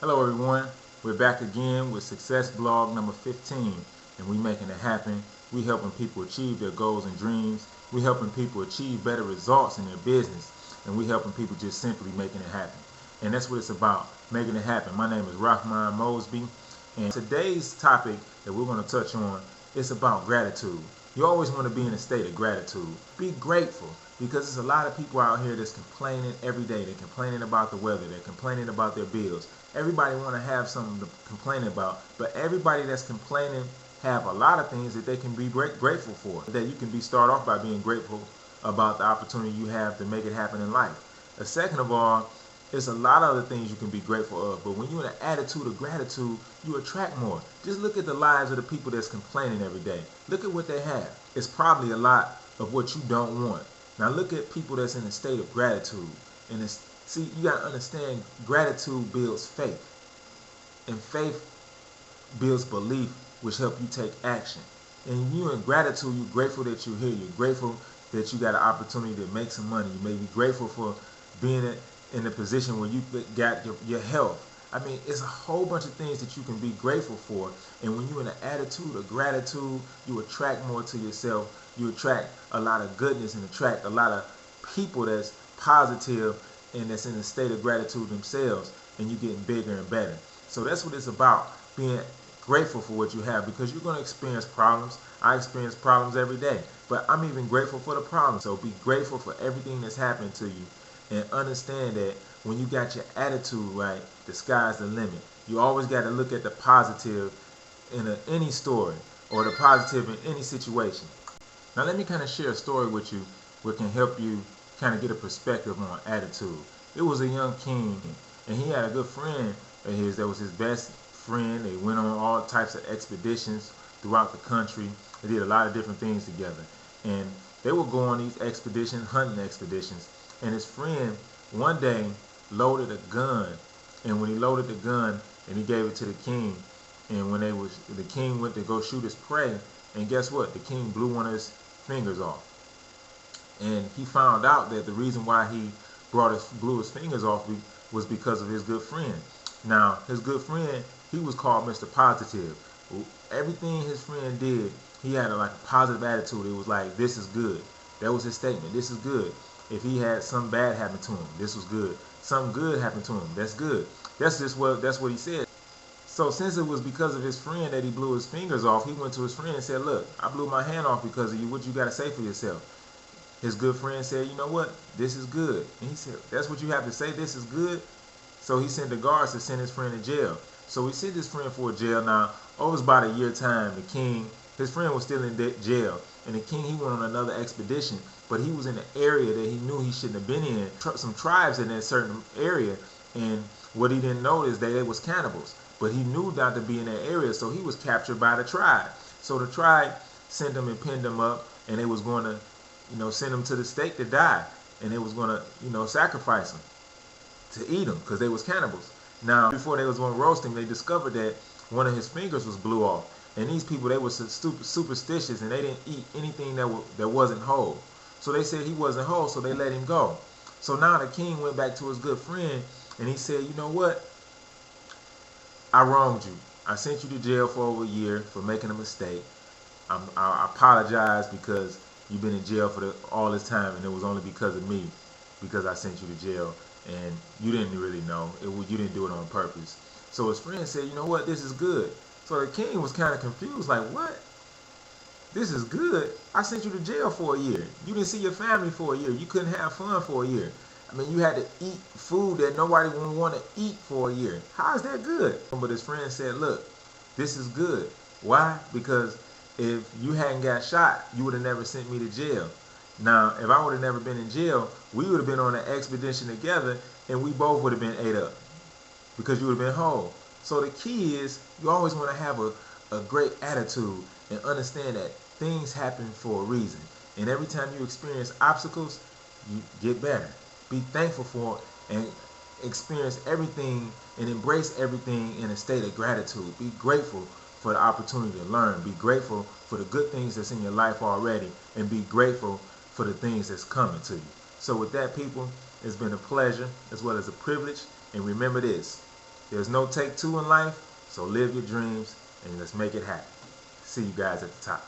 Hello everyone, we're back again with Success Blog number 15, and we making it happen. We helping people achieve their goals and dreams. We helping people achieve better results in their business, and we helping people just simply making it happen. And that's what it's about, making it happen. My name is Rahman Mosby, and today's topic that we're going to touch on is about gratitude. You always want to be in a state of gratitude. Be grateful, because there's a lot of people out here that's complaining every day. They're complaining about the weather. They're complaining about their bills. Everybody want to have something to complain about, but everybody that's complaining have a lot of things that they can be grateful for. That you can start off by being grateful about the opportunity you have to make it happen in life. Second of all, there's a lot of other things you can be grateful of, but when you're in an attitude of gratitude, you attract more. Just look at the lives of the people that's complaining every day. Look at what they have. It's probably a lot of what you don't want. Now look at people that's in a state of gratitude. And see, you got to understand, gratitude builds faith. And faith builds belief, which help you take action. And you in gratitude, you're grateful that you're here. You're grateful that you got an opportunity to make some money. You may be grateful for being in a position where you got your health. I mean, it's a whole bunch of things that you can be grateful for. And when you're in an attitude of gratitude, you attract more to yourself. You attract a lot of goodness and attract a lot of people that's positive and that's in a state of gratitude themselves. And you're getting bigger and better. So that's what it's about, being grateful for what you have, because you're going to experience problems. I experience problems every day, but I'm even grateful for the problems. So be grateful for everything that's happening to you, and understand that when you got your attitude right, the sky's the limit. You always got to look at the positive in any story, or the positive in any situation. Now let me kind of share a story with you which can help you kind of get a perspective on attitude. It was a young king, and he had a good friend of his that was his best friend. They went on all types of expeditions throughout the country. They did a lot of different things together. And they would go on these expeditions, hunting expeditions. And his friend one day loaded a gun. And when he loaded the gun and he gave it to the king, and when the king went to go shoot his prey, and guess what? The king blew one of his fingers off. And he found out that the reason why he blew his fingers off was because of his good friend. Now, his good friend, he was called Mr. Positive. Everything his friend did, he had a positive attitude. It was like, this is good. That was his statement. This is good. If he had something bad happen to him, this was good. Something good happened to him, that's good. That's what he said. So since it was because of his friend that he blew his fingers off, he went to his friend and said, look, I blew my hand off because of you. What you got to say for yourself? His good friend said, you know what? This is good. And he said, that's what you have to say? This is good? So he sent the guards to send his friend to jail. So he sent his friend for a jail. Now, over about a year time, the king, his friend was still in jail. And the king, he went on another expedition. But he was in an area that he knew he shouldn't have been in. Some tribes in that certain area. And what he didn't know is that they was cannibals. But he knew not to be in that area. So he was captured by the tribe. So the tribe sent him and pinned him up. And they was going to, send him to the stake to die. And they was going to, sacrifice him to eat him, because they was cannibals. Now, before they was going to roast him, they discovered that one of his fingers was blew off. And these people, they were superstitious, and they didn't eat anything that wasn't whole. So they said he wasn't whole, so they let him go. So now the king went back to his good friend, and he said, you know what? I wronged you. I sent you to jail for over a year for making a mistake. I apologize because you've been in jail for all this time, and it was only because of me, because I sent you to jail. And you didn't really know. You didn't do it on purpose. So his friend said, you know what, this is good. So the king was kind of confused, like, what? This is good? I sent you to jail for a year. You didn't see your family for a year. You couldn't have fun for a year. I mean, you had to eat food that nobody would want to eat for a year. How is that good? But his friend said, look, this is good. Why? Because if you hadn't got shot, you would have never sent me to jail. Now, if I would have never been in jail, we would have been on an expedition together, and we both would have been ate up because you would have been whole. So the key is, you always want to have a great attitude and understand that things happen for a reason. And every time you experience obstacles, you get better. Be thankful for it and experience everything and embrace everything in a state of gratitude. Be grateful for the opportunity to learn. Be grateful for the good things that's in your life already, and be grateful for the things that's coming to you. So with that, people, it's been a pleasure as well as a privilege. And remember this, There's no take two in life, so live your dreams and let's make it happen. See you guys at the top.